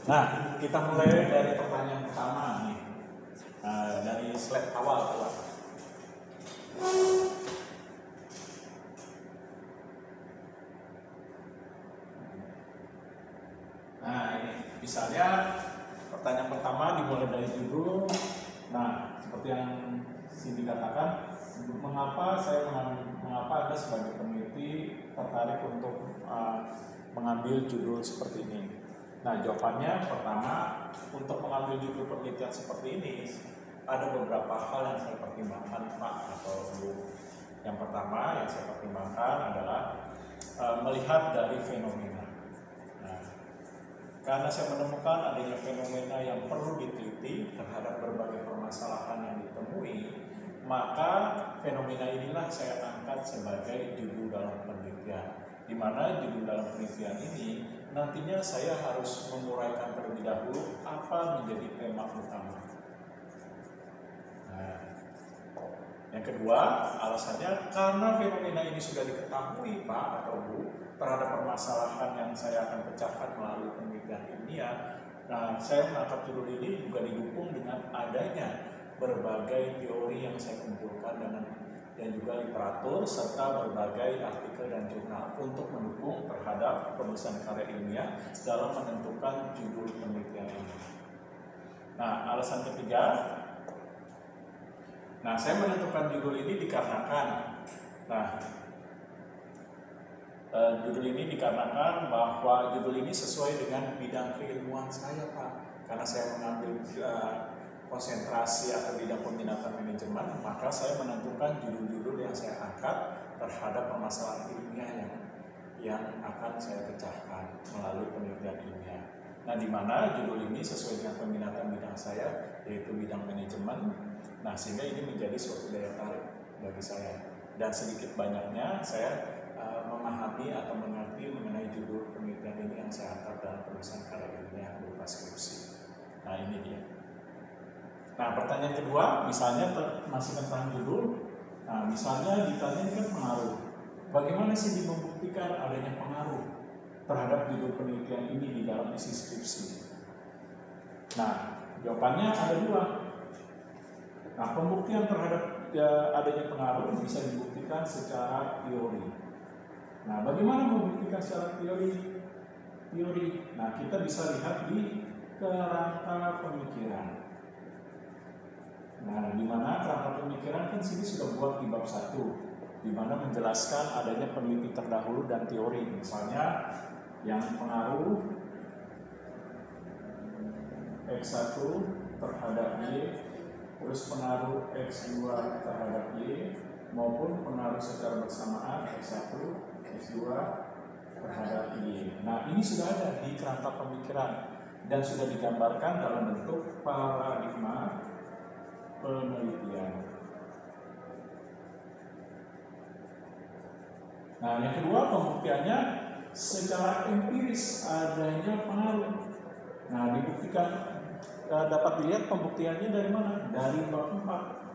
Nah, kita mulai dari pertanyaan pertama nih. Dari slide awal tuh. Nah, ini misalnya pertanyaan pertama dimulai dari judul. Nah, seperti yang Cindy katakan, mengapa Anda sebagai peneliti tertarik untuk mengambil judul seperti ini? Nah, jawabannya pertama, untuk mengambil judul penelitian seperti ini ada beberapa hal yang saya pertimbangkan, Pak atau Bu. Yang pertama yang saya pertimbangkan adalah melihat dari fenomena. Nah, karena saya menemukan adanya fenomena yang perlu diteliti terhadap berbagai permasalahan yang ditemui, maka fenomena inilah saya angkat sebagai judul dalam penelitian. Di mana judul dalam penelitian ini nantinya saya harus menguraikan terlebih dahulu apa menjadi tema utama. Nah, yang kedua, alasannya karena fenomena ini sudah diketahui Pak atau Bu terhadap permasalahan yang saya akan pecahkan melalui penelitian ilmiah. Nah, saya mengangkat judul ini juga didukung dengan adanya berbagai teori yang saya kumpulkan dan juga literatur serta berbagai artikel dan jurnal untuk mendukung terhadap penulisan karya ilmiah dalam menentukan judul penelitian ini. Nah, alasan ketiga, saya menentukan judul ini dikarenakan, judul ini dikarenakan bahwa judul ini sesuai dengan bidang keilmuan saya, Pak. Karena saya mengambil konsentrasi atau bidang peminatan manajemen, maka saya menentukan judul-judul yang saya angkat terhadap permasalahan ilmiah yang akan saya pecahkan melalui penelitian ilmiah. Nah, di mana judul ini sesuai dengan peminatan bidang saya, yaitu bidang manajemen. Nah, sehingga ini menjadi suatu daya tarik bagi saya. Dan sedikit banyaknya saya memahami atau mengerti mengenai judul penelitian ini yang saya angkat dalam penulisan karya ilmiah berupa skripsi. Nah, ini dia. Nah, pertanyaan kedua, misalnya masih tentang judul. Nah, misalnya ditanya kan pengaruh. Bagaimana sih membuktikan adanya pengaruh terhadap judul penelitian ini di dalam isi skripsi? Nah, jawabannya ada dua. Nah, pembuktian terhadap adanya pengaruh bisa dibuktikan secara teori. Nah, bagaimana membuktikan secara teori? Nah, kita bisa lihat di kerangka pemikiran. Nah, di mana kerangka pemikiran kan sini sudah buat di bab 1, di mana menjelaskan adanya peneliti terdahulu dan teori. Misalnya yang pengaruh X1 terhadap Y, terus pengaruh X2 terhadap Y, maupun pengaruh secara bersamaan X1, X2 terhadap Y. Nah, ini sudah ada di kerangka pemikiran dan sudah digambarkan dalam bentuk paradigma penelitian. Nah, yang kedua pembuktiannya secara empiris adanya pengaruh. Nah, dibuktikan dapat dilihat pembuktiannya dari mana? Dari bab 4,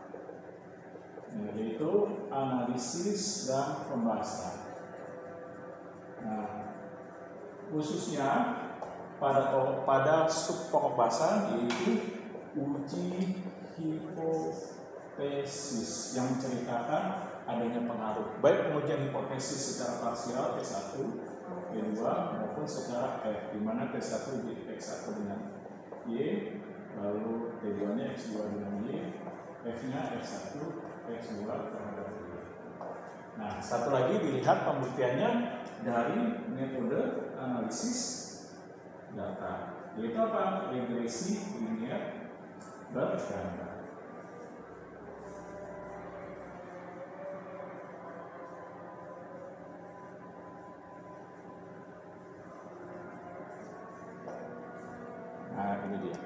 yaitu analisis dan pembahasan. Nah, khususnya pada sub pokok bahasan yaitu uji hipotesis yang menceritakan adanya pengaruh, baik pengujian hipotesis secara parsial T1, T2 maupun secara F, di mana T1 X1 dengan Y, lalu T2-nya X2 dengan Y, F-nya X1, X2 terhadap Y. Nah, satu lagi dilihat pembuktiannya dari metode analisis data, yaitu apa? Regresi linear berganda. Nah, ini dia.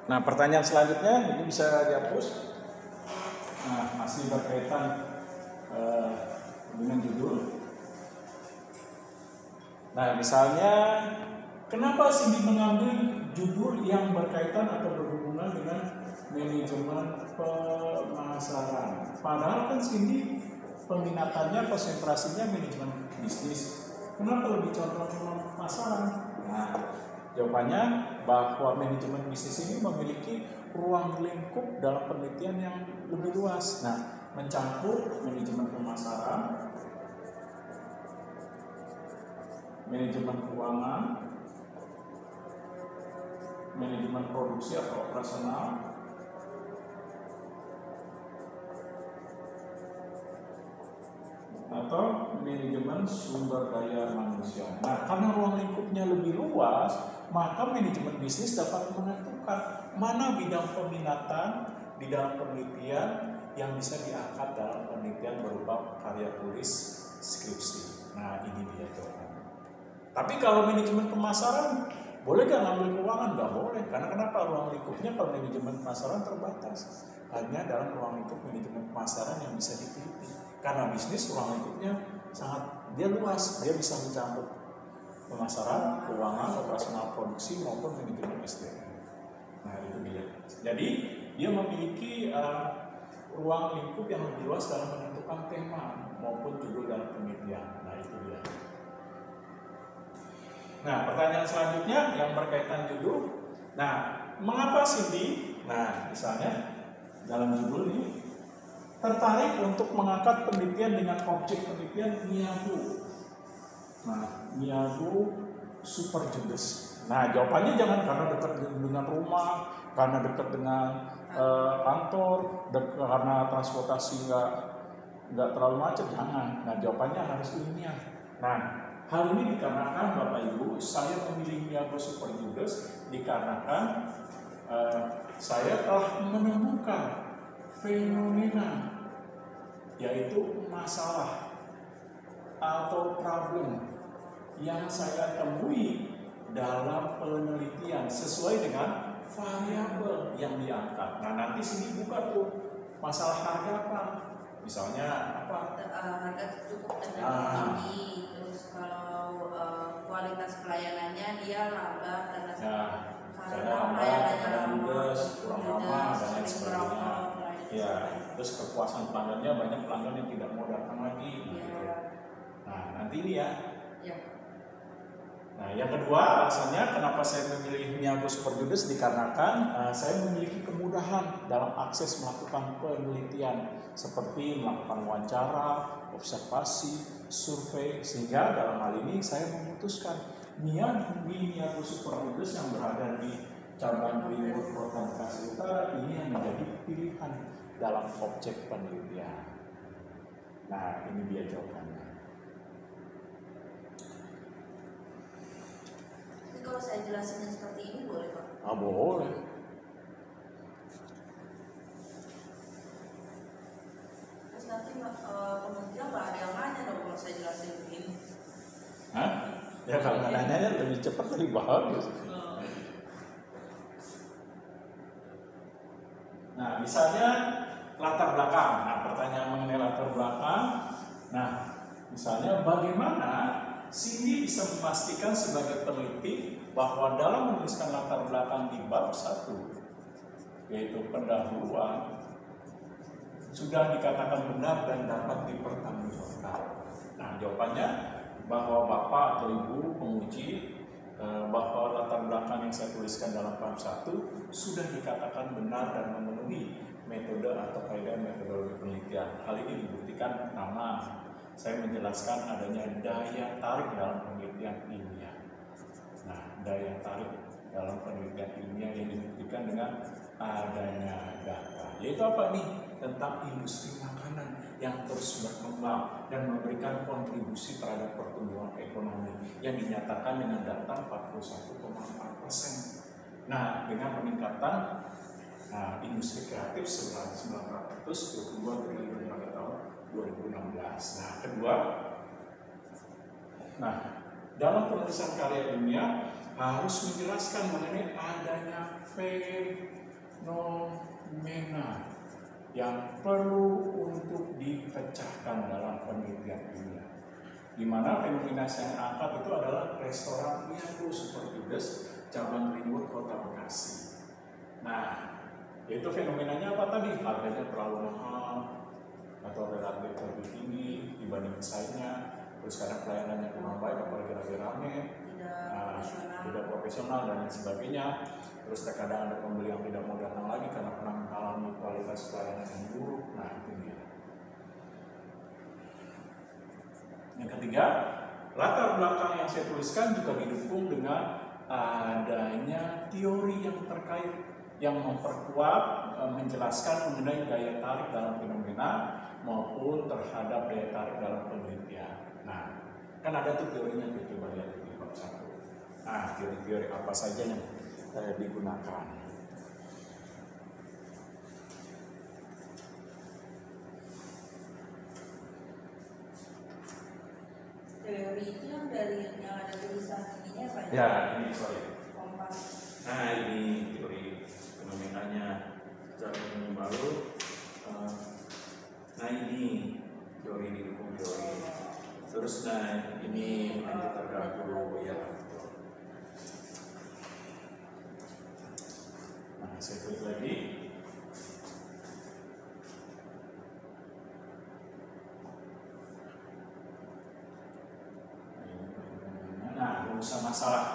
Nah, pertanyaan selanjutnya ini bisa dihapus. Nah, masih berkaitan dengan judul. Nah, misalnya, kenapa sih mengambil judul yang berkaitan atau berhubungan dengan manajemen pemasaran. Padahal kan sini peminatannya, konsentrasinya manajemen bisnis. Kenapa lebih condong ke pemasaran? Nah, jawabannya bahwa manajemen bisnis ini memiliki ruang lingkup dalam penelitian yang lebih luas. Nah, mencakup manajemen pemasaran, manajemen keuangan, manajemen produksi atau operasional, atau manajemen sumber daya manusia. Nah, karena ruang lingkupnya lebih luas, maka manajemen bisnis dapat menentukan mana bidang peminatan di dalam penelitian yang bisa diangkat dalam penelitian berupa karya tulis skripsi. Nah, ini dia jawabannya. Tapi kalau manajemen pemasaran, boleh gak ngambil keuangan? Gak boleh. Karena kenapa? Ruang lingkupnya kalau manajemen pemasaran terbatas. Hanya dalam ruang lingkup manajemen pemasaran yang bisa diteliti. Karena bisnis ruang lingkupnya dia luas, dia bisa mencakup pemasaran, keuangan, operasional produksi maupun manajemen SDM. Nah, itu dia. Jadi dia memiliki ruang lingkup yang lebih luas dalam menentukan tema maupun judul dalam penelitian. Nah, itu dia. Nah, pertanyaan selanjutnya yang berkaitan judul. Nah, mengapa Cindy? Nah, misalnya dalam judul ini tertarik untuk mengangkat penelitian dengan objek penelitian Miyagu. Nah, Miyagu Super Judes. Nah, jawabannya jangan karena dekat dengan rumah, karena dekat dengan kantor, karena transportasi nggak terlalu macet, jangan. Nah, jawabannya harus ilmiah. Nah, hal ini dikarenakan Bapak Ibu, saya memilih Miyagu Super Judes dikarenakan saya telah menemukan fenomena, yaitu masalah atau problem yang saya temui dalam penelitian sesuai dengan variabel yang diangkat. Nah, nanti sini buka tuh masalah harga apa, misalnya apa? Harga cukup dan tinggi. Terus kalau kualitas pelayanannya dia lambat karena pelayanannya lambat, kurang ramah dan lain sebagainya. Ya, terus kepuasan pelanggannya, banyak pelanggan yang tidak mau datang lagi. Gitu. Nah, nanti ini ya. Nah, yang kedua alasannya kenapa saya memilih Miyagu Super Judes dikarenakan saya memiliki kemudahan dalam akses melakukan penelitian seperti melakukan wawancara, observasi, survei, sehingga dalam hal ini saya memutuskan Miyagu Super Judes yang berada di cabang Greenwood Kota Bekasi Utara ini yang menjadi pilihan dalam objek penelitian. Nah, ini dia jawabannya. Kalau saya jelasin seperti ini boleh Pak? Boleh. Terus nanti penelitian nggak ada yang nanya dong kalau saya jelasin begini. Hah? Ya kalau nanya lebih cepat lebih bagus. Nah, misalnya latar belakang. Nah, pertanyaan mengenai latar belakang. Nah, misalnya bagaimana Cindy bisa memastikan sebagai peneliti bahwa dalam menuliskan latar belakang di bab 1, yaitu pendahuluan, sudah dikatakan benar dan dapat dipertanggungjawabkan. Nah, jawabannya bahwa Bapak atau Ibu penguji bahwa latar belakang yang saya tuliskan dalam bab 1 sudah dikatakan benar dan memenuhi metode atau kaidah metodologi penelitian. Hal ini dibuktikan pertama, saya menjelaskan adanya daya tarik dalam penelitian ilmiah. Nah, daya tarik dalam penelitian ilmiah yang dibuktikan dengan adanya data. Yaitu apa nih? Tentang industri makanan yang terus berkembang dan memberikan kontribusi terhadap pertumbuhan ekonomi yang dinyatakan dengan data 41,4%. Nah, dengan peningkatan industri kreatif 922 triliun pada tahun 2016. Nah, kedua, dalam penulisan karya ilmiah harus menjelaskan mengenai adanya fenomena yang perlu untuk dipecahkan dalam penelitian ilmiah. Di mana fenomena yang angkat itu adalah restoran Miyagu Super Judes cabang Greenwood Kota Bekasi. Nah, Yaitu fenomenanya apa tadi? Harganya terlalu mahal atau relatif lebih tinggi dibanding pesaingnya. Terus kadang pelayanannya kurang baik, apalagi lagi rame, tidak profesional dan lain sebagainya. Terus terkadang ada pembeli yang tidak mau datang lagi karena pernah mengalami kualitas pelayanan yang buruk. Nah, itu dia. Yang ketiga, latar belakang yang saya tuliskan juga didukung dengan adanya teori yang terkait yang memperkuat, menjelaskan mengenai daya tarik dalam fenomena maupun terhadap daya tarik dalam penelitian. Nah, kan ada tuh teorinya, coba lihat di bab 1. Nah, teori-teori apa saja yang digunakan. Teori itu yang dari yang ada tulisan ininya apa ya? Ini sorry. Kompas. Nah, ini teori fenomenanya secara umum baru. Nah, ini teori didukung teori. Terus nah ini lanjut terganggu ya. Nah, saya tulis lagi. Nah, rumusan masalah.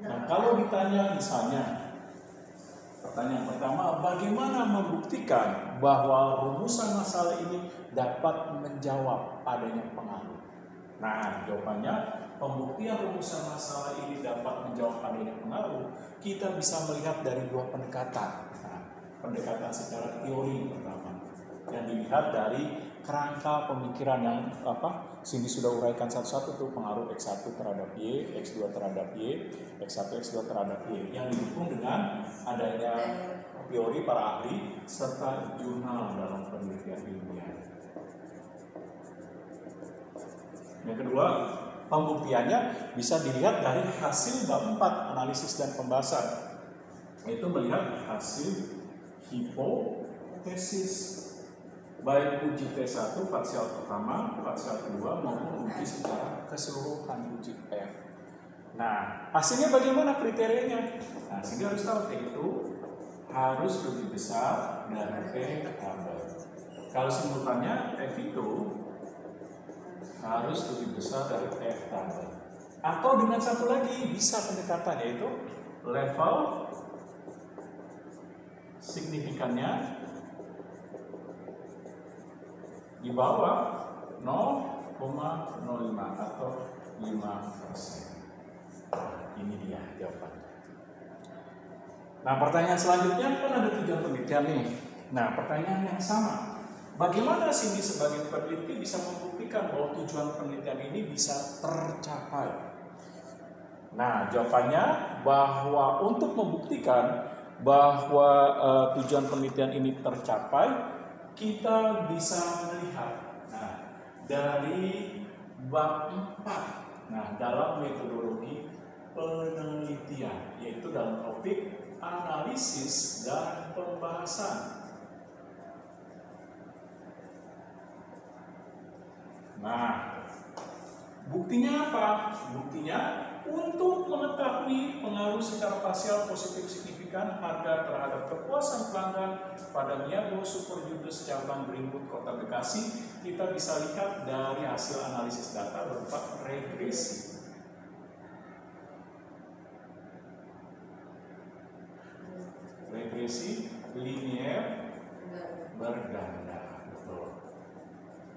Nah, kalau ditanya misalnya, pertanyaan pertama, bagaimana membuktikan bahwa rumusan masalah ini dapat menjawab adanya pengaruh? Nah, jawabannya, pembuktian rumusan masalah ini dapat menjawab adanya pengaruh, kita bisa melihat dari dua pendekatan. Nah, pendekatan secara teori pertama, yang dilihat dari kerangka pemikiran yang sini sudah uraikan satu-satu tuh, pengaruh X1 terhadap Y, X2 terhadap Y, X1, X2 terhadap Y, yang didukung dengan adanya teori para ahli serta jurnal dalam penelitian ilmiah. Yang kedua, pembuktiannya bisa dilihat dari hasil bab 4 analisis dan pembahasan, yaitu melihat hasil hipotesis baik uji T1 parsial pertama, parsial kedua maupun uji secara keseluruhan uji F. Nah, hasilnya bagaimana kriterianya? Nah, sehingga harus tahu T itu harus lebih besar dari F tabel. Kalau simultannya F itu harus lebih besar dari F tabel. Atau dengan satu lagi bisa pendekatan, yaitu level signifikannya di bawah 0,05 atau 5%. Ini dia jawabannya. Nah, pertanyaan selanjutnya kan ada 3 penelitian nih. Nah, pertanyaan yang sama. Bagaimana Cindy sebagai peneliti bisa membuktikan bahwa tujuan penelitian ini bisa tercapai? Nah, jawabannya bahwa untuk membuktikan bahwa tujuan penelitian ini tercapai, kita bisa melihat dari bab 4. Nah, dalam metodologi penelitian, yaitu dalam topik analisis dan pembahasan. Nah, buktinya apa? Buktinya untuk mengetahui pengaruh secara parsial positif signifikan harga terhadap kepuasan pelanggan pada Miyago Super Judes cabang Greenwood Kota Bekasi, kita bisa lihat dari hasil analisis data berupa regresi. Regresi linier berganda, betul.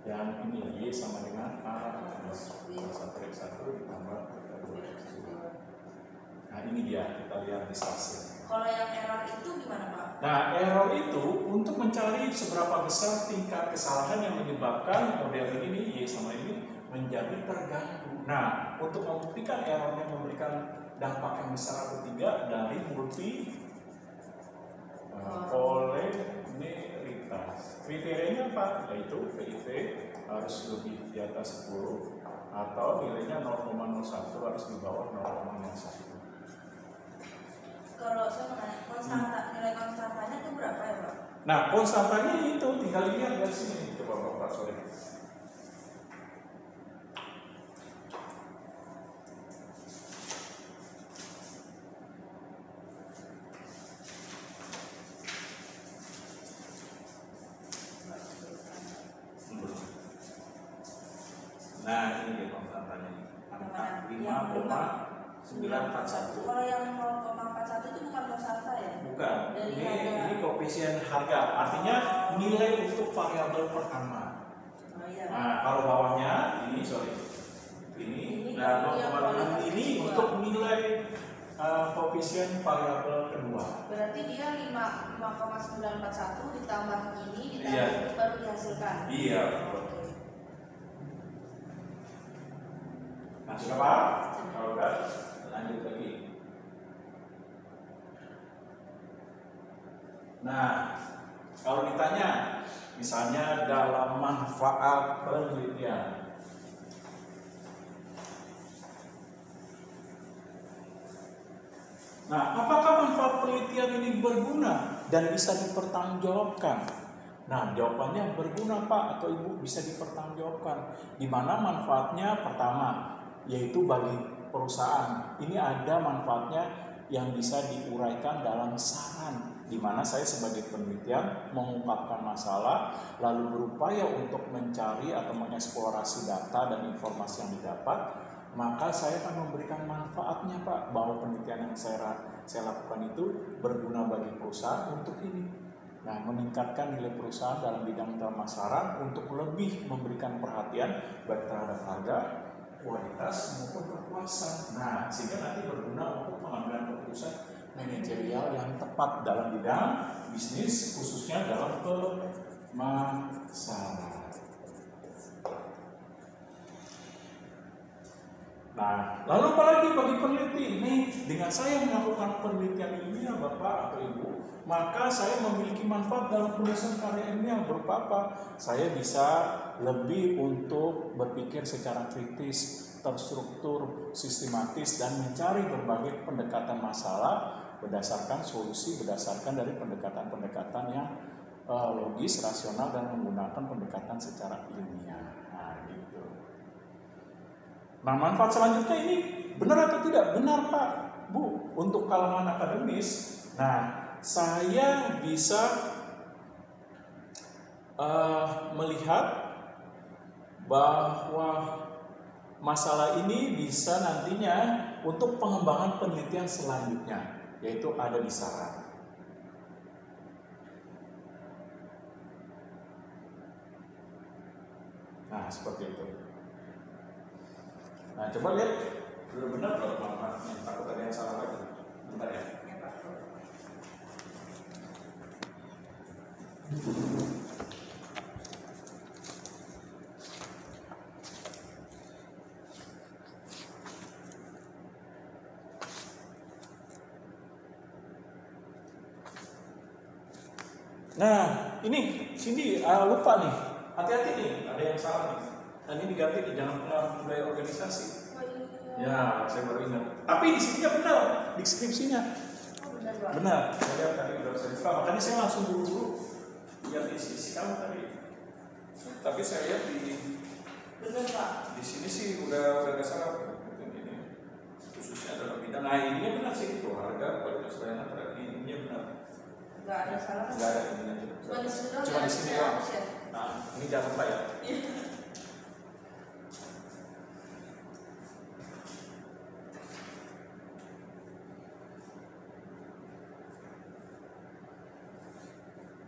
Yang ini Y sama dengan A plus 1x1 ditambah 2x2. Nah, ini dia, kita lihat di hasil. Kalau yang error itu gimana, Pak? Nah, error itu untuk mencari seberapa besar tingkat kesalahan yang menyebabkan model ini Y sama ini menjadi terganggu. Nah, untuk membuktikan errornya memberikan dampak yang besar atau tidak dari multi polaritas. Kriterianya apa? Yaitu PIV harus lebih di atas 10 atau nilainya 0,01 harus di bawah 0,01. Kalau saya mau nanya, nilai konstantanya itu berapa ya, Pak? Nah, konstantanya itu tinggal lihat dari sini. Coba Bapak sore. 0,941. Kalau yang 0,41 itu bukan kosanta ya? Bukan. Ini koefisien harga. Artinya nilai untuk variabel pertama. Oh, iya. Nah, kalau bawahnya ini dan 0,6 ini untuk nilai koefisien variabel kedua. Berarti dia 5,941 ditambah ini ditambah Iya. itu baru dihasilkan. Iya. Nah, sudah paham? Kalau udah, lanjut lagi. Nah, kalau ditanya, misalnya dalam manfaat penelitian. Nah, apakah manfaat penelitian ini berguna dan bisa dipertanggungjawabkan? Nah, jawabannya berguna Pak atau Ibu, bisa dipertanggungjawabkan. Di mana manfaatnya pertama, yaitu bagi perusahaan. Ini ada manfaatnya yang bisa diuraikan dalam saran, di mana saya sebagai penelitian mengungkapkan masalah, lalu berupaya untuk mencari atau mengeksplorasi data dan informasi yang didapat, maka saya akan memberikan manfaatnya Pak, bahwa penelitian yang saya lakukan itu berguna bagi perusahaan untuk ini. Nah, meningkatkan nilai perusahaan dalam bidang pemasaran untuk lebih memberikan perhatian baik terhadap harga, kualitas maupun kepuasan. Nah, sehingga nanti berguna untuk pengambilan keputusan manajerial yang tepat dalam bidang bisnis, khususnya dalam pemasaran. Nah, lalu apalagi bagi peneliti ini, dengan saya melakukan penelitian ilmiah Bapak atau Ibu, maka saya memiliki manfaat dalam penulisan karya ilmiah berupa apa? Saya bisa lebih untuk berpikir secara kritis, terstruktur, sistematis, dan mencari berbagai pendekatan masalah berdasarkan solusi, berdasarkan dari pendekatan-pendekatan yang logis, rasional, dan menggunakan pendekatan secara ilmiah. Nah, manfaat selanjutnya ini benar atau tidak? Benar Pak, Bu, untuk kalangan akademis. Nah, saya bisa melihat bahwa masalah ini bisa nantinya untuk pengembangan penelitian selanjutnya, yaitu ada di saran. Nah, seperti itu. Nah, coba lihat benar-benar kalau manfaatnya. Takut ada yang salah lagi. Bentar ya. Nah, ini Cindy lupa nih. Hati-hati nih, ada yang salah nih. Nah, ini diganti nih, jangan budaya organisasi. Ya, saya baru ingat. Tapi di sininya benar, deskripsinya. Benar. Saya tadi udah saya buka, makanya saya langsung buru-buru lihat isi kamu tadi. Tapi saya lihat benar Pak. Di sini sih udah nggak salah. Ini khususnya dalam bidang. Nah, ininya benar sih itu, harga kualitas layanan terhadap ininya benar. Nggak ada salah. Nggak ada ininya. Cuma di sini doang. Nah, ini jangan lupa ya.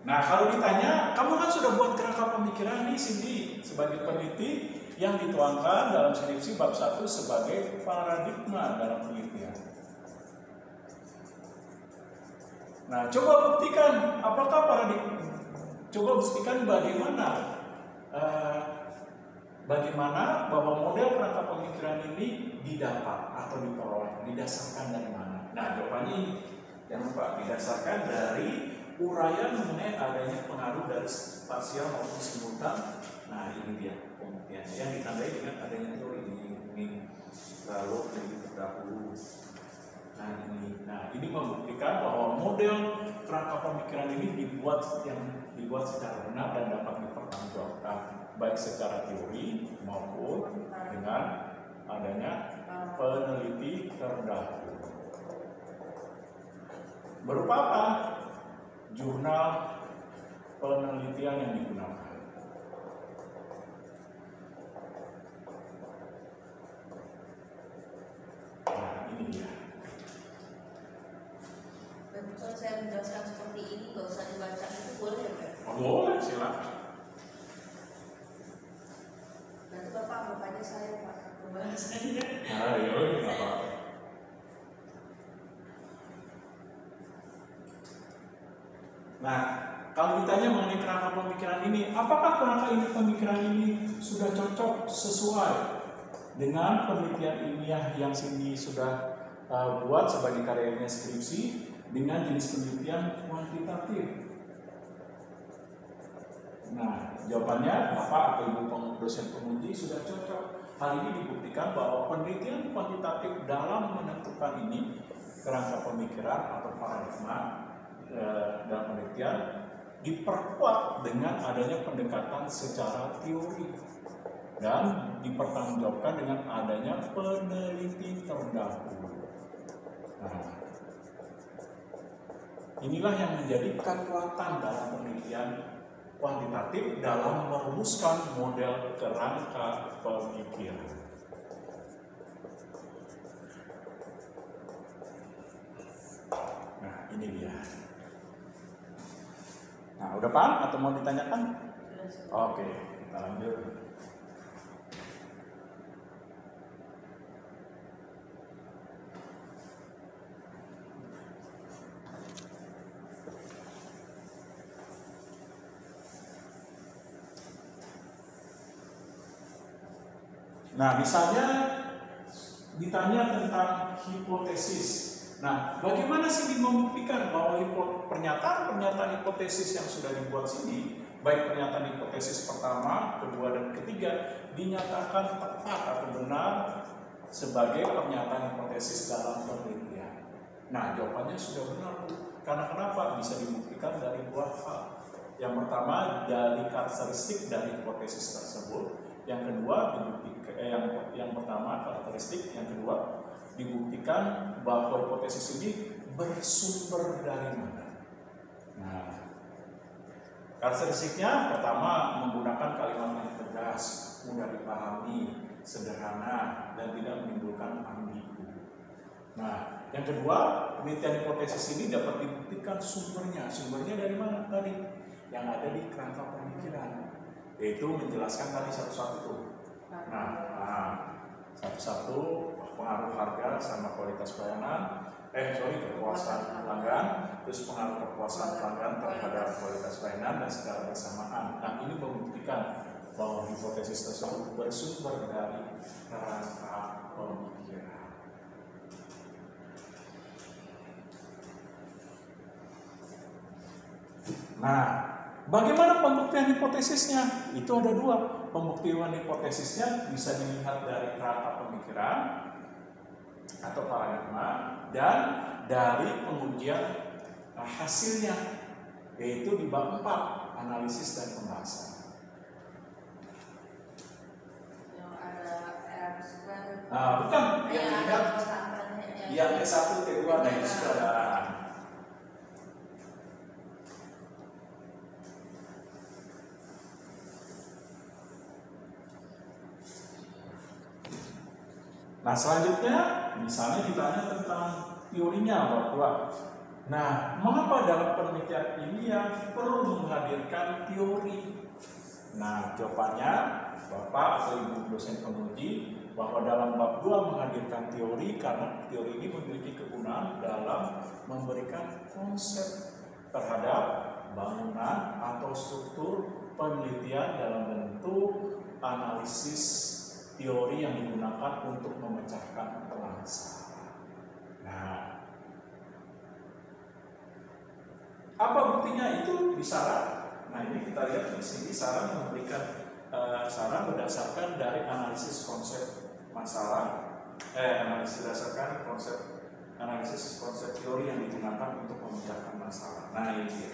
Nah, kalau ditanya, kamu kan sudah buat kerangka pemikiran nih Cindy sebagai peneliti yang dituangkan dalam skripsi bab 1 sebagai paradigma dalam penelitian. Nah, coba buktikan apakah paradigma. Coba buktikan bagaimana bahwa model kerangka pemikiran ini didapat atau diperoleh, didasarkan dari mana? Nah, jawabannya ini. Jangan lupa, didasarkan dari uraian mengenai adanya pengaruh dari spasial maupun simultan. Nah, ini dia pembuktiannya yang ditandai dengan adanya teori ini lalu lebih terdahulu. Nah, ini membuktikan bahwa model kerangka pemikiran ini dibuat secara benar dan dapat dipertanggungjawabkan baik secara teori maupun dengan adanya peneliti terdahulu. Berupa apa? Jurnal penelitian yang digunakan. Boleh, silakan. Nanti Bapak anggap aja saya Pak pembahasannya. Ayo, nggak apa-apa. Nah, kalau ditanya mengenai kerangka pemikiran ini, apakah kerangka pemikiran ini sudah cocok sesuai dengan penelitian ilmiah yang Cindy sudah buat sebagai karyanya skripsi dengan jenis penelitian kuantitatif? Nah, jawabannya Bapak atau Ibu dosen penguji sudah cocok. Hal ini dibuktikan bahwa penelitian kuantitatif dalam menentukan ini kerangka pemikiran atau paradigma dalam penelitian diperkuat dengan adanya pendekatan secara teori dan dipertanggungjawabkan dengan adanya peneliti terdahulu. Nah, inilah yang menjadi kekuatan dalam penelitian kuantitatif dalam merumuskan model kerangka pemikiran. Nah, ini dia. Nah, udah paham atau mau ditanyakan? Oke, kita lanjut. Nah, misalnya ditanya tentang hipotesis. Nah, bagaimana sih membuktikan bahwa pernyataan-pernyataan hipotesis yang sudah dibuat sini, baik pernyataan hipotesis pertama, kedua, dan ketiga, dinyatakan tepat atau benar sebagai pernyataan hipotesis dalam penelitian? Nah, jawabannya sudah benar, Bu. Karena kenapa? Bisa dibuktikan dari dua hal. Yang pertama, dari karakteristik dari hipotesis tersebut. Yang kedua, yang pertama karakteristik, yang kedua dibuktikan bahwa hipotesis ini bersumber dari mana. Nah, karakteristiknya pertama menggunakan kalimat yang tegas, mudah dipahami, sederhana, dan tidak menimbulkan ambigu. Nah, yang kedua, penelitian hipotesis ini dapat dibuktikan sumbernya. Sumbernya dari mana tadi? Yang ada di kerangka pemikiran, yaitu menjelaskan tadi satu-satu. Nah, satu-satu pengaruh harga sama kualitas pelayanan, kepuasan pelanggan, terus pengaruh kepuasan pelanggan terhadap kualitas pelayanan dan secara bersamaan. Nah, ini membuktikan bahwa hipotesis tersebut bersumber dari kerangka pemikiran. Nah, bagaimana pembuktian hipotesisnya? Itu ada dua. Pembuktian hipotesisnya bisa dilihat dari kerangka pemikiran atau paradigma dan dari pengujian hasilnya, yaitu di bab 4, analisis dan pembahasan. Yang ada R2. Bukan, yang dilihat yang T1, T2, nah itu sudah ada. Nah, selanjutnya misalnya ditanya tentang teorinya bahwa, nah, mengapa dalam penelitian ini yang perlu menghadirkan teori? Nah, jawabannya Bapak atau Ibu dosen penguji bahwa dalam bab 2 menghadirkan teori karena teori ini memiliki kegunaan dalam memberikan konsep terhadap bangunan atau struktur penelitian dalam bentuk analisis teori yang digunakan untuk memecahkan masalah. Nah, apa buktinya? Itu di saran. Nah, ini kita lihat di sini saran memberikan saran berdasarkan dari analisis konsep masalah, analisis konsep teori yang digunakan untuk memecahkan masalah. Nah, ini dia.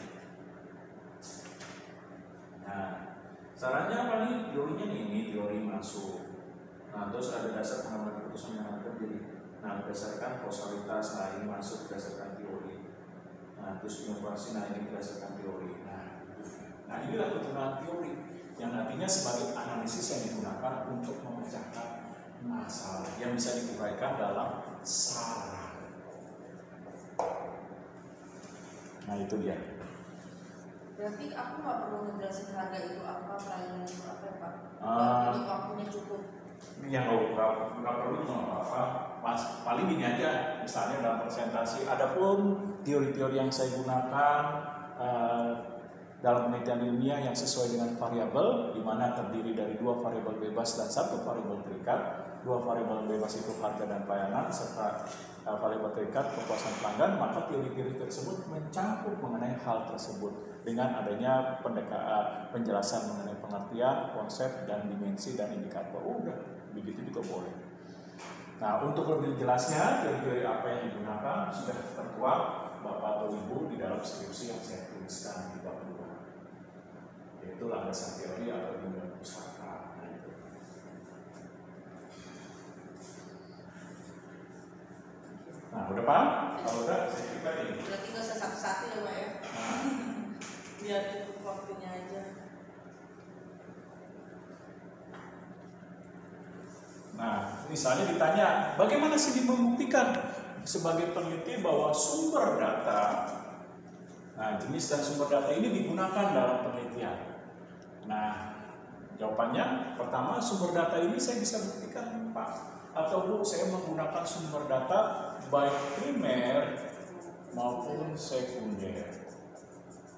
Nah, sarannya apa nih? Teorinya ini teori masuk. Nah, terus ada dasar pengambilan keputusan yang ada jadi, nah, berdasarkan kausalitas, nah ini masuk berdasarkan teori. Nah, terus inovasi, nah ini berdasarkan teori. Nah, inilah kegunaan teori yang nantinya sebagai analisis yang digunakan untuk memecahkan masalah yang bisa diuraikan dalam saran. Nah, itu dia. Berarti aku nggak perlu ngejelasin harga itu apa, pelayanan itu apa ya Pak? Ini waktunya cukup. Yang nggak perlu cuma apa-apa, mas. Paling ini aja, misalnya dalam presentasi. Adapun teori-teori yang saya gunakan dalam penelitian ilmiah yang sesuai dengan variabel, di mana terdiri dari 2 variabel bebas dan 1 variabel terikat. 2 variabel bebas itu harga dan pelayanan, serta variabel terikat kepuasan pelanggan. Maka teori-teori tersebut mencakup mengenai hal tersebut dengan adanya penjelasan mengenai pengertian, konsep, dan dimensi dan indikator. Udah, begitu juga boleh. Nah, untuk lebih jelasnya teori-teori apa yang digunakan sudah tertuang Bapak atau Ibu di dalam skripsi yang saya tuliskan di bab 2, yaitu landasan teori atau dunia pustaka. Nah, udah paham? Kalau udah, saya cerita ini. Berarti nggak usah satu-satu ya Pak ya? Biar cukup waktunya aja. Nah, misalnya ditanya, bagaimana sih membuktikan sebagai peneliti bahwa sumber data, nah jenis dan sumber data ini digunakan dalam penelitian? Nah, jawabannya pertama, sumber data ini saya bisa buktikan Pak atau Bu, saya menggunakan sumber data baik primer maupun sekunder.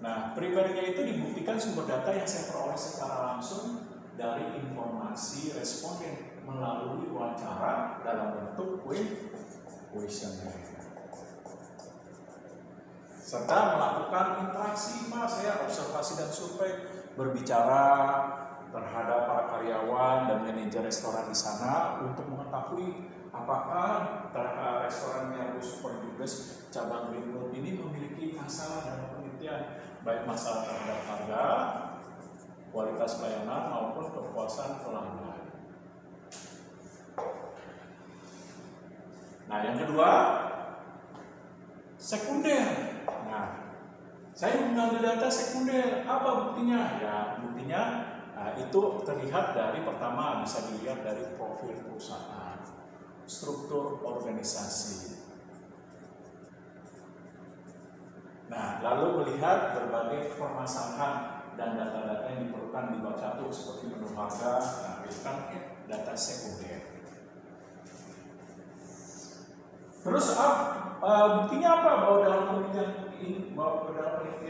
Nah, primernya itu dibuktikan sumber data yang saya peroleh secara langsung dari informasi responden melalui wawancara dalam bentuk kuesioner, serta melakukan interaksi, saya observasi dan survei, berbicara terhadap para karyawan dan manajer restoran di sana untuk mengetahui apakah restoran yang Super Judes cabang Greenwood ini memiliki masalah dalam penelitian, baik masalah terhadap harga, kualitas pelayanan maupun kepuasan pelanggan. Nah, yang kedua, sekunder. Nah, saya mengambil data sekunder. Apa buktinya? Ya, buktinya itu terlihat dari, pertama bisa dilihat dari profil perusahaan, struktur organisasi. Nah, lalu melihat berbagai permasalahan dan data-data yang diperlukan di bab 1 seperti menu harga. Nah, itu kan data sekunder. Terus buktinya apa bahwa dalam penelitian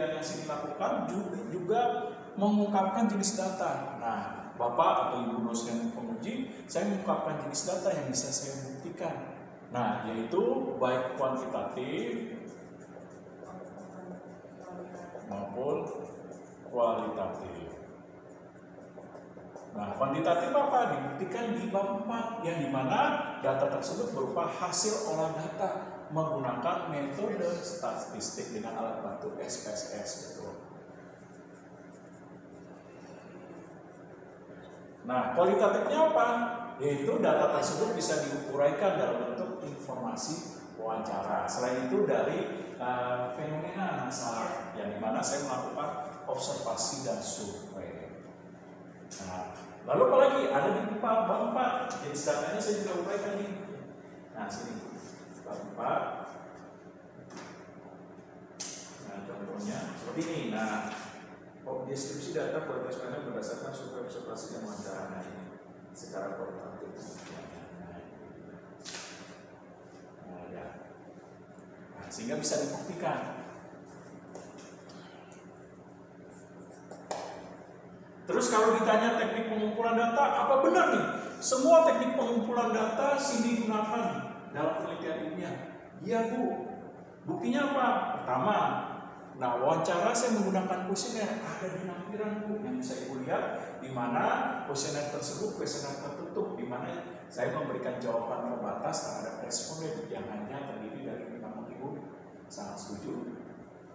yang saya lakukan juga mengungkapkan jenis data. Nah, Bapak atau Ibu dosen penguji, saya mengungkapkan jenis data yang bisa saya buktikan. Nah, yaitu baik kuantitatif maupun kualitatif. Nah, kuantitatif apa? Dibuktikan di bab 4, yang dimana data tersebut berupa hasil olah data menggunakan metode statistik dengan alat bantu SPSS. Betul. Nah, kualitatifnya apa? Yaitu data tersebut bisa diuraikan dalam bentuk informasi wawancara. Selain itu dari fenomena masalah, yang dimana saya melakukan observasi dan survei. Nah, lalu apalagi ada di bab 4, jadi datanya saya juga uraikan nih. Nah, sini bab 4. Nah, contohnya seperti ini. Nah, deskripsi data kualitas pelayanan berdasarkan survei observasi dan wawancara. Nah, ini secara kualitatif. Nah, ya. Nah, sehingga bisa dibuktikan. Terus kalau ditanya teknik pengumpulan data, apa benar nih? Semua teknik pengumpulan data sini digunakan dalam penelitian ilmiah? Iya Bu. Buktinya apa? Pertama, nah wawancara saya menggunakan kuesioner, ada di lampiran Bu yang bisa Ibu lihat, di mana kuesioner tersebut kuesioner tertutup, di mana saya memberikan jawaban terbatas terhadap responden yang hanya terdiri dari 5 Ibu sangat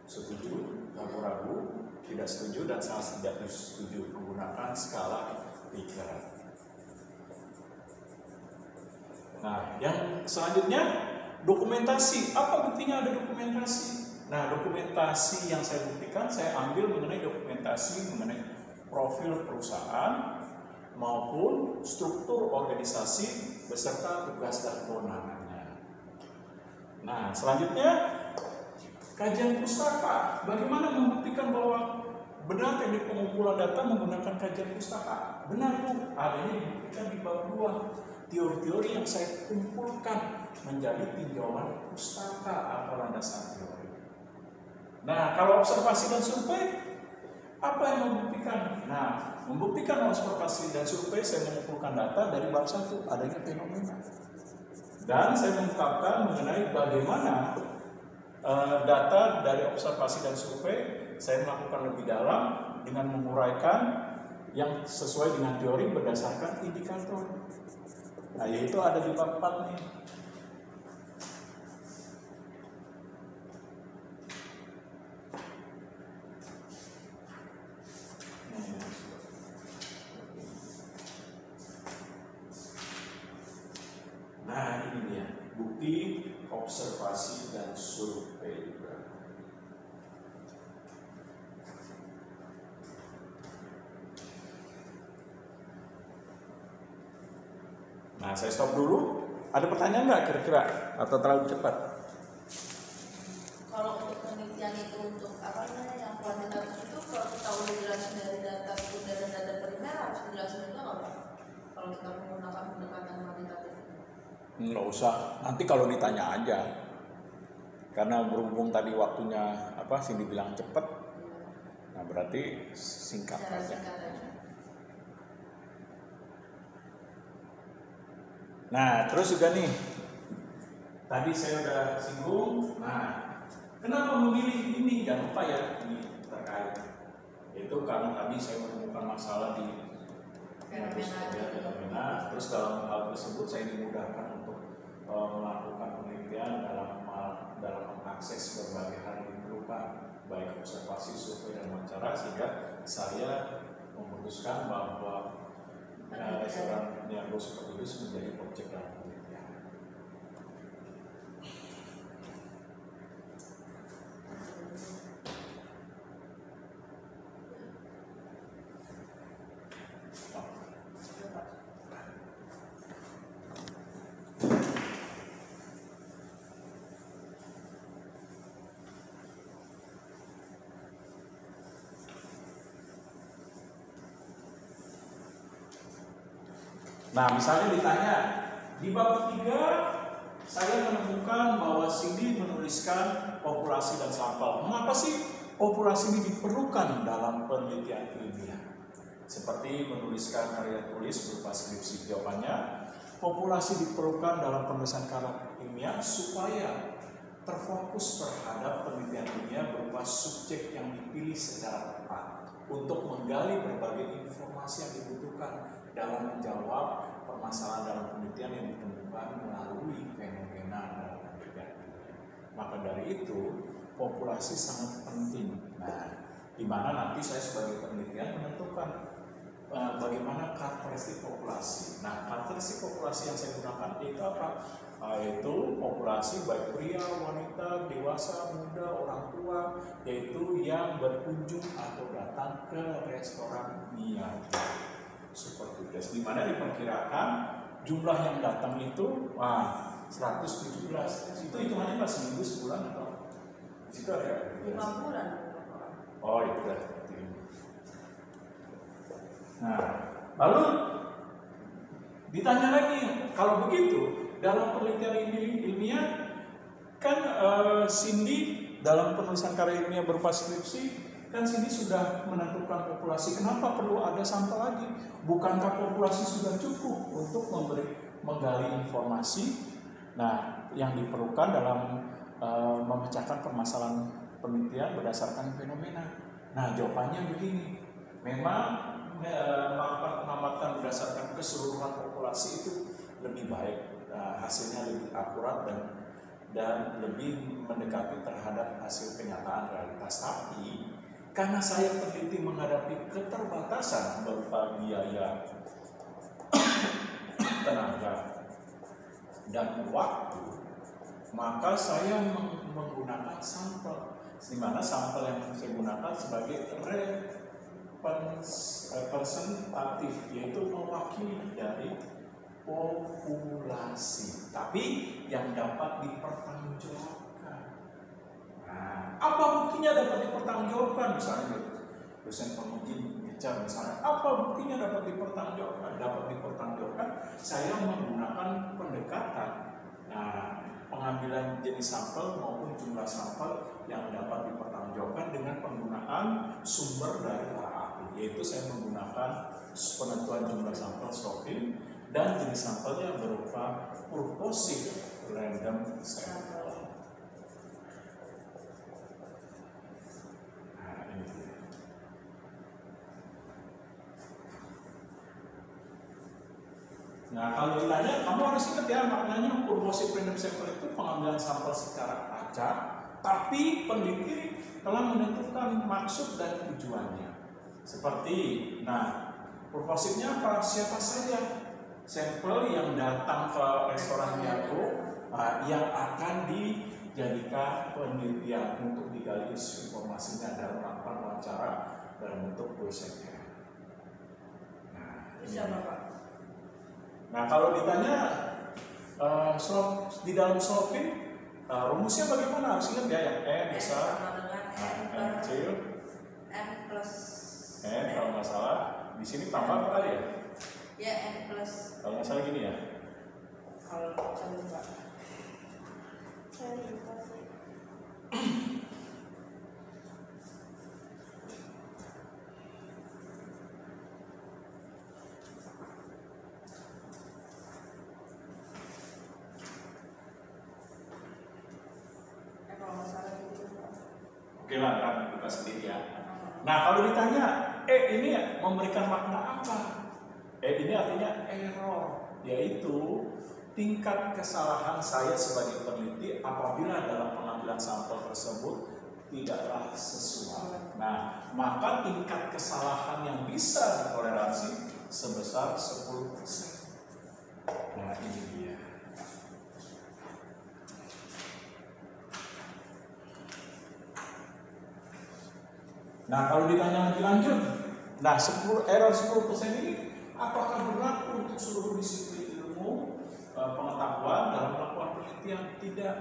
setuju, ragu-ragu, tidak setuju, dan sangat tidak setuju menggunakan skala Likert. Nah, yang selanjutnya dokumentasi. Apa buktinya ada dokumentasi? Nah, dokumentasi yang saya buktikan saya ambil mengenai dokumentasi mengenai profil perusahaan maupun struktur organisasi beserta tugas dan kewenangannya. Nah, selanjutnya kajian pustaka. Bagaimana membuktikan bahwa benar teknik pengumpulan data menggunakan kajian pustaka? Benar Bu, adanya dibuktikan di bab 2. Teori-teori yang saya kumpulkan menjadi tinjauan pustaka atau landasan teori. Nah, kalau observasi dan survei, apa yang membuktikan? Nah, membuktikan observasi dan survei saya mengumpulkan data dari bab 1, adanya fenomena. Dan saya mengungkapkan mengenai bagaimana data dari observasi dan survei saya melakukan lebih dalam dengan menguraikan yang sesuai dengan teori berdasarkan indikator. Nah, yaitu ada di bab 4 nih. Nah, ini dia bukti observasi dan survei juga. Nah, saya stop dulu. Ada pertanyaan nggak kira-kira? Atau terlalu cepat? Kalau untuk penelitian itu untuk apa namanya yang kuantitatif itu kalau kita udah jelasin dari data sekunder dan data primer harus dijelasin juga nggak Pak? Kalau kita menggunakan pendekatan kuantitatif itu? Nggak usah. Nanti kalau ditanya aja. Karena berhubung tadi waktunya Cindy bilang cepat. Nah, berarti singkat aja. Nah, terus juga nih, tadi saya udah singgung. Nah, kenapa memilih ini? Jangan lupa ya, ini terkait. Itu karena tadi saya menemukan masalah di fenomena. Terus dalam hal tersebut saya dimudahkan untuk melakukan penelitian dalam mengakses berbagai hal yang diperlukan, baik observasi, survei, dan wawancara, sehingga saya memutuskan bahwa restoran Niagara Kudus menjadi objek dalam penelitian. Nah, misalnya ditanya, di bab 3 saya menemukan bahwa Cindy menuliskan populasi dan sampel. Mengapa sih populasi ini diperlukan dalam penelitian ilmiah? Seperti menuliskan karya tulis berupa skripsi. Jawabannya, populasi diperlukan dalam penulisan karya ilmiah supaya terfokus terhadap penelitian ilmiah berupa subjek yang dipilih secara tepat untuk menggali berbagai informasi yang dibutuhkan dalam menjawab permasalahan dalam penelitian yang ditemukan melalui fenomena dalam penelitian. Maka dari itu, populasi sangat penting. Nah, di mana nanti saya sebagai penelitian menentukan bagaimana karakteristik populasi. Nah, karakteristik populasi yang saya gunakan itu apa? Yaitu populasi baik pria, wanita, dewasa, muda, orang tua, yaitu yang berkunjung atau datang ke restoran Niagara. Seperti itu, di mana diperkirakan jumlah yang datang itu 117. Itu hitungannya pas seminggu, sebulan atau di situ ada 5 bulan. Oh, itu dah seperti ini. Nah, lalu ditanya lagi, kalau begitu dalam penelitian ilmiah kan Cindy dalam penulisan karya ilmiah berupa skripsi kan Cindy sudah menentukan populasi. Kenapa perlu ada sampel lagi? Bukankah populasi sudah cukup untuk menggali informasi? Nah, yang diperlukan dalam memecahkan permasalahan penelitian berdasarkan fenomena. Nah, jawabannya begini. Memang melakukan pengamatan berdasarkan keseluruhan populasi itu lebih baik, hasilnya lebih akurat dan lebih mendekati terhadap hasil kenyataan realitas. Tapi karena saya peneliti menghadapi keterbatasan berupa biaya, tenaga, dan waktu, maka saya menggunakan sampel. Di mana sampel yang saya gunakan sebagai representatif, yaitu mewakili dari populasi, tapi yang dapat dipertanggungjawabkan. Nah, apa buktinya dapat dipertanggungjawabkan? Misalnya dosen penguji bicara misalnya, apa buktinya dapat dipertanggungjawabkan? Saya menggunakan pendekatan pengambilan jenis sampel maupun jumlah sampel yang dapat dipertanggungjawabkan dengan penggunaan sumber dari para ahli, yaitu saya menggunakan penentuan jumlah sampel stocking dan jenis sampelnya berupa purposive random sample. Nah, kalau ditanya, kamu harus ingat ya maknanya purposive random sample itu pengambilan sampel secara acak, tapi peneliti telah menentukan maksud dan tujuannya. Seperti, purposive-nya apa? Siapa saja sampel yang datang ke restorannya itu yang akan dijadikan penelitian untuk digali informasinya dalam melakukan wawancara dalam bentuk questionnaire. Siapa Pak? Nah, kalau ditanya di dalam sloping rumusnya bagaimana? Harus ingat ya, yang N besar, N kecil, N plus N kalau nggak salah di sini tambah kali ya? Ya, N plus. Kalau nggak salah gini ya? Kalau saya lupa. Saya lupa sih. Oke lah, kan buka sendiri ya. Nah, kalau ditanya, ini memberikan makna apa? Ini artinya error, yaitu tingkat kesalahan saya sebagai peneliti apabila dalam pengambilan sampel tersebut tidaklah sesuai. Nah, maka tingkat kesalahan yang bisa ditoleransi sebesar 10%. Nah, ini dia. Nah, kalau ditanya lebih lanjut, error 10% ini apakah berlaku untuk seluruh disiplin ilmu pengetahuan dalam melakukan penelitian? Tidak.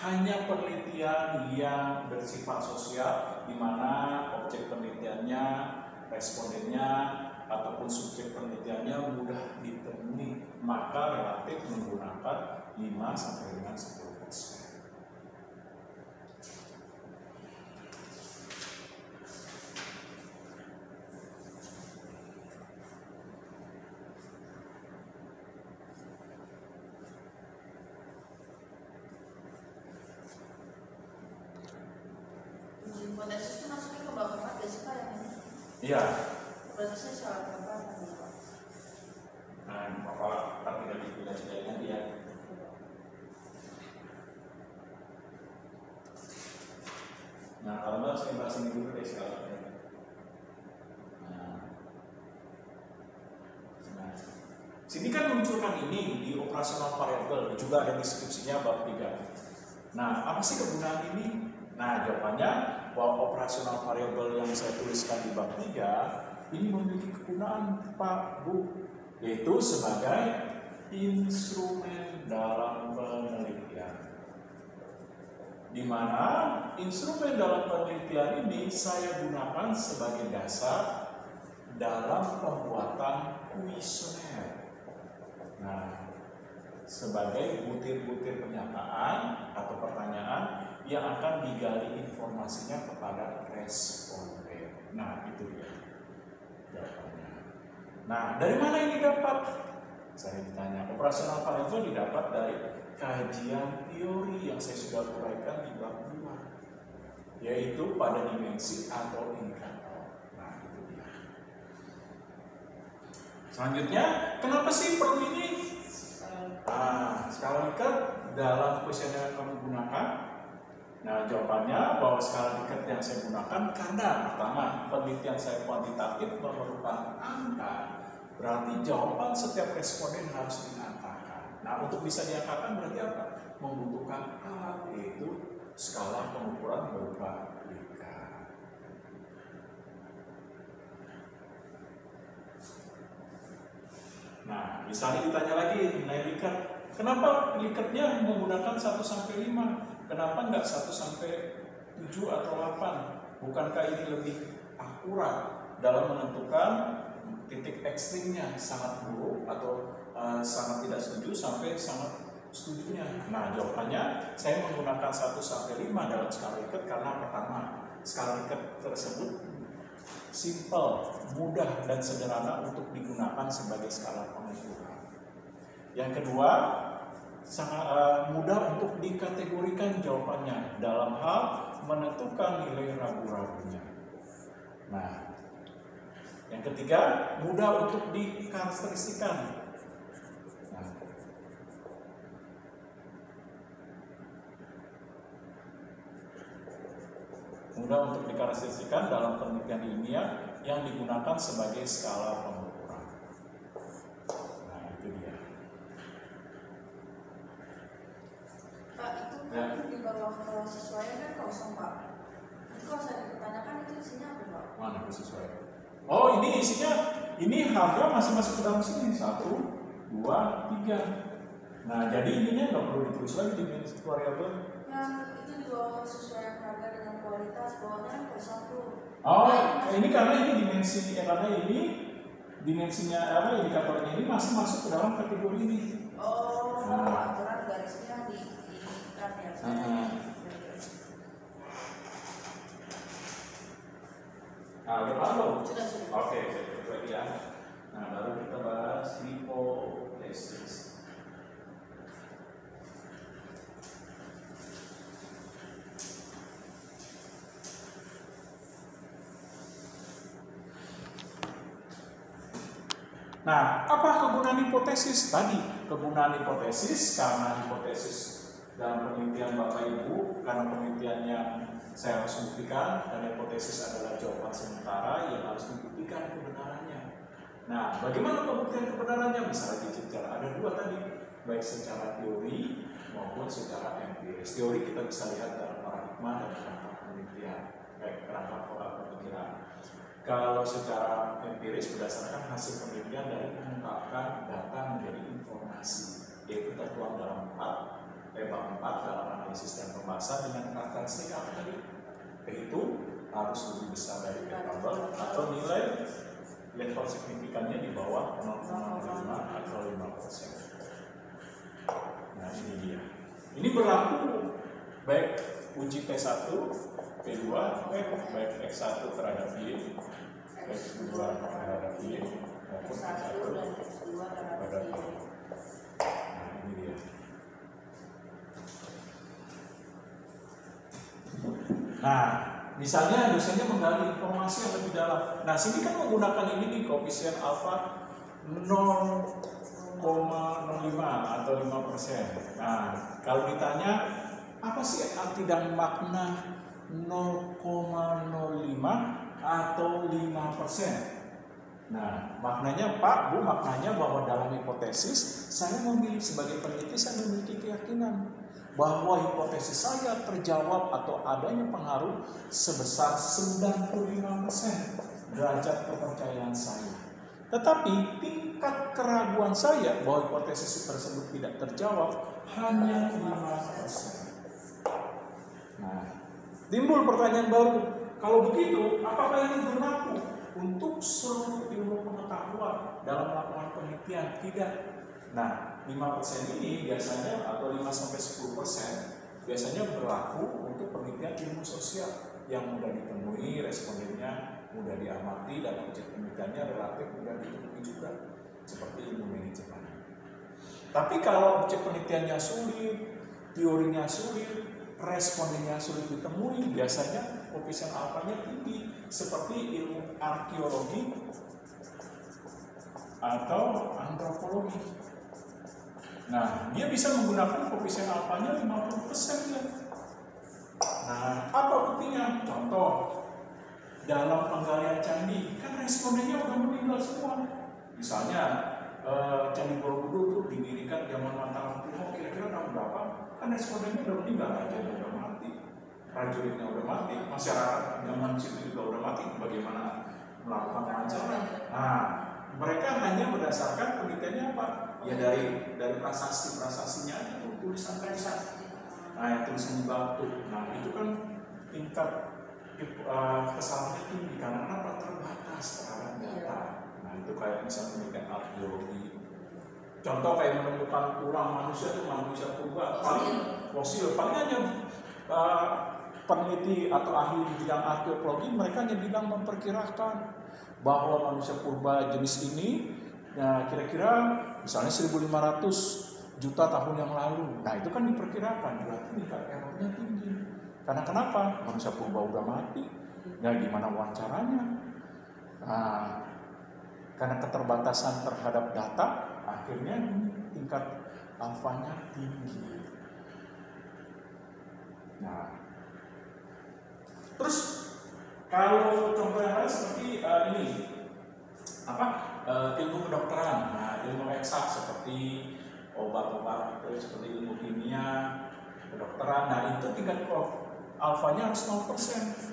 Hanya penelitian yang bersifat sosial, di mana objek penelitiannya, respondennya, ataupun subjek penelitiannya mudah ditemui, maka relatif menggunakan 5 sampai dengan 10%. Hipotesis itu masuknya ke bab 4 ya sih Pak yang ini? Iya. Hipotesisnya soal apa tadi Pak? Nah, Bapak tapi dari tidak dia. Nah, kalau nggak saya bahas ini dulu deh sekali. Nah, sini kan munculkan ini di operasional variable, juga ada deskripsinya bab 3. Nah, apa sih kegunaan ini? Nah, jawabannya bahwa operasional variabel yang saya tuliskan di bab 3 ini memiliki kegunaan Pak Bu, yaitu sebagai instrumen dalam penelitian. Di mana instrumen dalam penelitian ini saya gunakan sebagai dasar dalam pembuatan kuesioner. Nah, sebagai butir-butir pernyataan atau pertanyaan yang akan digali informasinya kepada responden. Nah, itu dia jawabannya. Nah, dari mana ini dapat? Saya ditanya. Operasional variabel didapat dari kajian teori yang saya sudah uraikan di bab 2, yaitu pada dimensi atau indikator. Nah, itu dia. Selanjutnya, kenapa sih perlu ini? Skala Likert dalam kuesioner yang kamu gunakan. Nah, jawabannya bahwa skala Likert yang saya gunakan karena pertama, penelitian saya kuantitatif memerlukan angka, berarti jawaban setiap responden harus diangkakan. Nah, untuk bisa diangkakan berarti apa? Membutuhkan alat, yaitu skala pengukuran berupa Likert. Nah, misalnya ditanya lagi mengenai Likert, kenapa Likertnya menggunakan 1-5? Kenapa enggak 1-7 atau 8? Bukankah ini lebih akurat dalam menentukan titik ekstrimnya, sangat buruk atau sangat tidak setuju sampai sangat setujunya. Nah, jawabannya saya menggunakan 1-5 dalam skala Likert karena pertama, skala Likert tersebut simple, mudah dan sederhana untuk digunakan sebagai skala pengukuran. Yang kedua, sangat mudah untuk dikategorikan jawabannya dalam hal menentukan nilai ragu-ragunya. Nah, yang ketiga, mudah untuk dikarakteristikan. Nah, mudah untuk dikarakteristikan dalam penelitian ilmiah yang digunakan sebagai skala pengukuran. Nah, itu dia. Pak, itu kan di bawah kesesuaian kan kosong, Pak. Jadi kalau saya dipertanyakan itu isinya apa, Pak? Mana kesesuaian? Oh, ini isinya, ini harga masih masuk ke dalam sini. 1, 2, 3. Nah, jadi ininya nggak perlu ditulis lagi dimensi variabel. Yang itu di bawah kesesuaian harga dengan kualitas, bawahnya kan kosong tuh. Oh, Nah, ini karena ini dimensi, karena ini dimensinya indikatornya ini masih masuk ke dalam kategori ini. Oh, Nah. aturan garisnya diikat ya. Nah, udah paham belum? Sudah. Oke, saya tutup lagi ya. Nah, baru kita bahas hipotesis. Nah, apa kegunaan hipotesis? Tadi, kegunaan hipotesis karena hipotesis dalam penelitian Bapak Ibu, karena penelitian yang saya harus buktikan, dan hipotesis adalah jawaban sementara yang harus dibuktikan kebenarannya. Nah, bagaimana pembuktian kebenarannya? Misalnya secara ada dua tadi, baik secara teori maupun secara empiris. Teori kita bisa lihat dalam paradigma dan kerangka penelitian, kerangka pola pemikiran. Kalau secara empiris berdasarkan hasil penelitian dari mengungkapkan data menjadi informasi, yaitu tertuang dalam bab 4 dalam analisis dan pembahasan dengan karakteristik apa tadi? Yaitu harus lebih besar dari variabel atau nilai level signifikannya di bawah 0,5 atau 5%. Nah, ini dia. Ini berlaku baik uji P1, P2, baik X1 terhadap Y, X2 terhadap Y, maupun X1 terhadap Y. Nah, ini dia. Nah, misalnya dosennya menggali informasi yang lebih dalam. Nah, sini kan menggunakan ini nih, koefisien alfa 0,05 atau 5%. Nah, kalau ditanya apa sih arti dan makna 0,05 atau 5%? Nah, maknanya Pak, Bu, maknanya bahwa dalam hipotesis saya memilih sebagai peneliti, saya memiliki keyakinan bahwa hipotesis saya terjawab atau adanya pengaruh sebesar 95% derajat kepercayaan saya. Tetapi tingkat keraguan saya bahwa hipotesis tersebut tidak terjawab hanya 5%. Nah, timbul pertanyaan baru. Kalau begitu, apakah ini berlaku untuk seluruh ilmu pengetahuan dalam melakukan penelitian? Tidak. Nah, 5% ini biasanya atau 5-10% biasanya berlaku untuk penelitian ilmu sosial yang mudah ditemui, respondennya mudah diamati, dan objek penelitiannya relatif mudah ditemui juga, seperti ilmu manajemen. Tapi kalau objek penelitiannya sulit, teorinya sulit, respondennya sulit ditemui, biasanya koefisien alfanya tinggi, seperti ilmu arkeologi atau antropologi. Nah, dia bisa menggunakan koefisien alfanya 50% ya. Nah, apa buktinya? Contoh, dalam penggalian candi, kan respondennya udah meninggal semua. Misalnya, Candi Borobudur itu didirikan zaman Mataram Kuno, kira-kira tahun berapa? Kan respondennya udah meninggal, rajanya udah mati, prajuritnya udah mati, masyarakat zaman situ juga udah mati. Bagaimana melakukan wawancara? Nah, mereka hanya berdasarkan penelitiannya apa? Ya dari prasasti-prasastinya itu tulisan. Nah, yang tulisan di batu. Nah, itu kan tingkat kesalahannya tinggi karena apa? Terbatas peralatan data. Nah itu kayak misalnya penelitian arkeologi. Contoh kayak menemukan tulang manusia itu manusia purba paling fosil, paling hanya peneliti atau ahli di bidang arkeologi mereka hanya bilang memperkirakan bahwa manusia purba jenis ini kira-kira misalnya 1500 juta tahun yang lalu. Nah itu kan diperkirakan, berarti tingkat errornya tinggi. Karena kenapa? Manusia purba udah mati. Nah gimana wawancaranya? Nah, karena keterbatasan terhadap data, akhirnya tingkat alfanya tinggi. Nah, terus kalau contoh yang lain seperti ini, ilmu kedokteran, nah ilmu eksak seperti obat-obat, seperti ilmu kimia, kedokteran, nah itu tingkat alfanya harus 0%.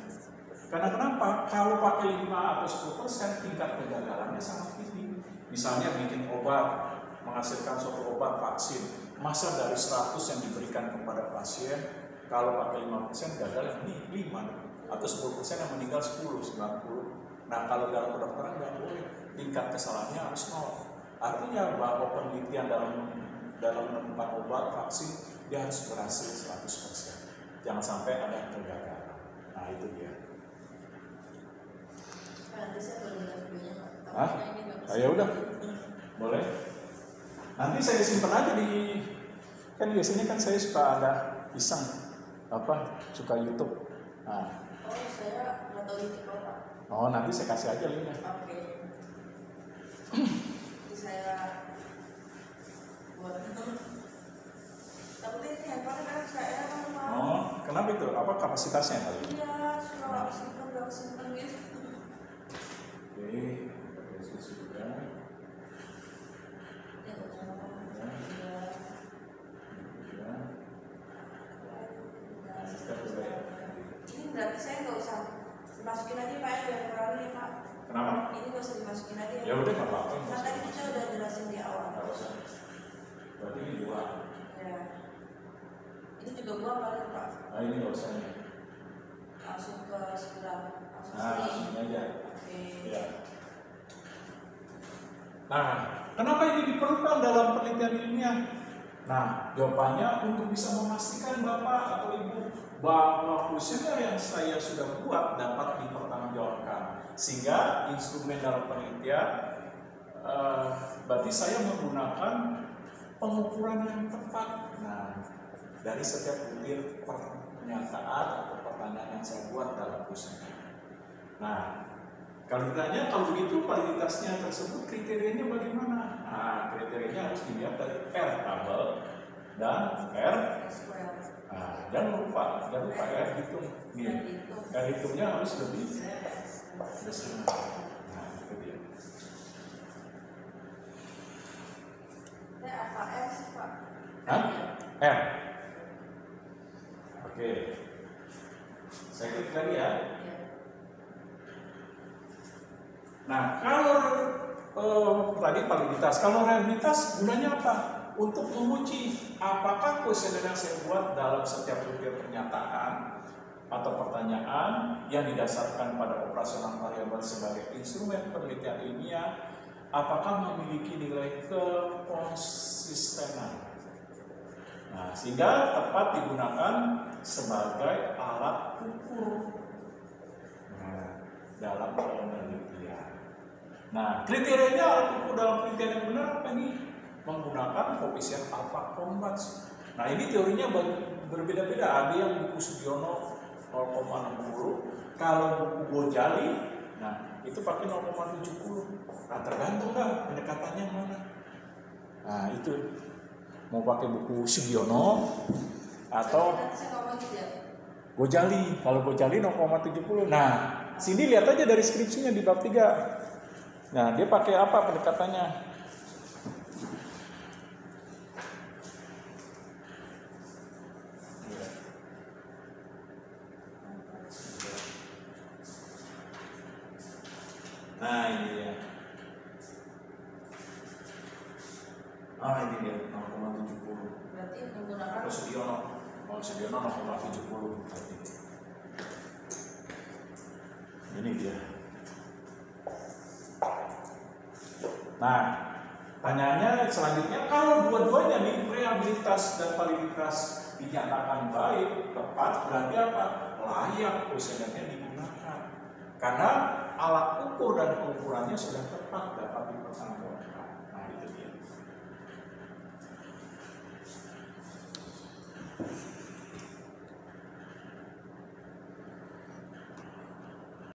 Karena kenapa? Kalau pakai 5 atau 10% tingkat kegagalannya sangat tinggi. Misalnya bikin obat, menghasilkan suatu obat vaksin, masa dari 100 yang diberikan kepada pasien, kalau pakai 5% gagal ini 5 atau 10% yang meninggal 10, 90. Nah kalau dalam kedokteran nggak boleh, tingkat kesalahannya harus 0. Artinya bahwa penelitian dalam menemukan obat vaksin dia harus berhasil 100%. Jangan sampai ada kegagalan. Nah itu dia. Nanti saya boleh lihat videonya, Pak. Hah? Ya udah, boleh. Nanti saya simpan aja kan biasanya kan saya suka ada iseng suka YouTube. Nah. Oh saya nggak tahu YouTube Pak. Oh nanti saya kasih aja linknya. Oke. Jadi saya buat itu. Tapi ini handphone kan saya mau. Oh kenapa itu? Apa kapasitasnya kali? Iya, suka simpen gitu. Oke, kita sudah. Ini berarti saya nggak usah dimasukin aja Pak, biar kurangin ya Pak. Kenapa? Ini nggak usah dimasukin aja. Ya udah nggak apa-apa. Kan tadi kita udah jelasin di awal. Nggak usah. Berarti ini 2. Ya. Ini juga buang kali Pak. Nah ini nggak usah nih. Langsung ke sebelah. Langsung aja. Oke. Ya. Nah, kenapa ini diperlukan dalam penelitian ilmiah? Nah, jawabannya untuk bisa memastikan Bapak atau Ibu bahwa kuesioner yang saya sudah buat dapat dipertanggungjawabkan. Sehingga instrumen dalam penelitian berarti saya menggunakan pengukuran yang tepat. Nah, dari setiap butir pernyataan atau pertanyaan yang saya buat dalam kuesioner. Nah, kalau ditanya kalau begitu validitasnya tersebut kriterianya bagaimana? Nah, kriterianya harus dilihat dari R tabel dan R. Nah, jangan lupa R hitung. R hitungnya harus lebih besar. Nah, itu dia. Apa R sih Pak? Hah? R. Oke. Saya klik tadi ya. Nah, kalau tadi validitas, kalau realitas gunanya apa? Untuk menguji apakah kuesioner yang saya buat dalam setiap butir pernyataan atau pertanyaan yang didasarkan pada operasional variabel sebagai instrumen penelitian ilmiah, apakah memiliki nilai kekonsistenan. Nah, sehingga tepat digunakan sebagai alat ukur dalam penelitian. Nah, kriterianya alat ukur dalam penelitian yang benar apa nih? Menggunakan koefisien alfa Cronbach. Nah, ini teorinya berbeda-beda. Ada yang buku Sugiono 0,60. Kalau buku Gojali, nah itu pakai 0,70. Nah, tergantung kan pendekatannya mana. Nah, itu mau pakai buku Sugiono atau Gojali. Kalau Gojali 0,70. Nah, sini lihat aja dari skripsinya di bab 3. Nah, dia pakai apa pendekatannya? Nah, ini dia. Ini dia 0,70. Berarti menggunakan Sugiono. Sugiono 0,70. Ini dia. Nah, pertanyaannya selanjutnya, kalau dua-duanya nih rehabilitas dan validitas dinyatakan baik, tepat, berarti apa? Layak kuesionernya digunakan. Karena alat ukur dan pengukurannya sudah tepat dapat dipertanggungjawabkan. Nah, itu dia.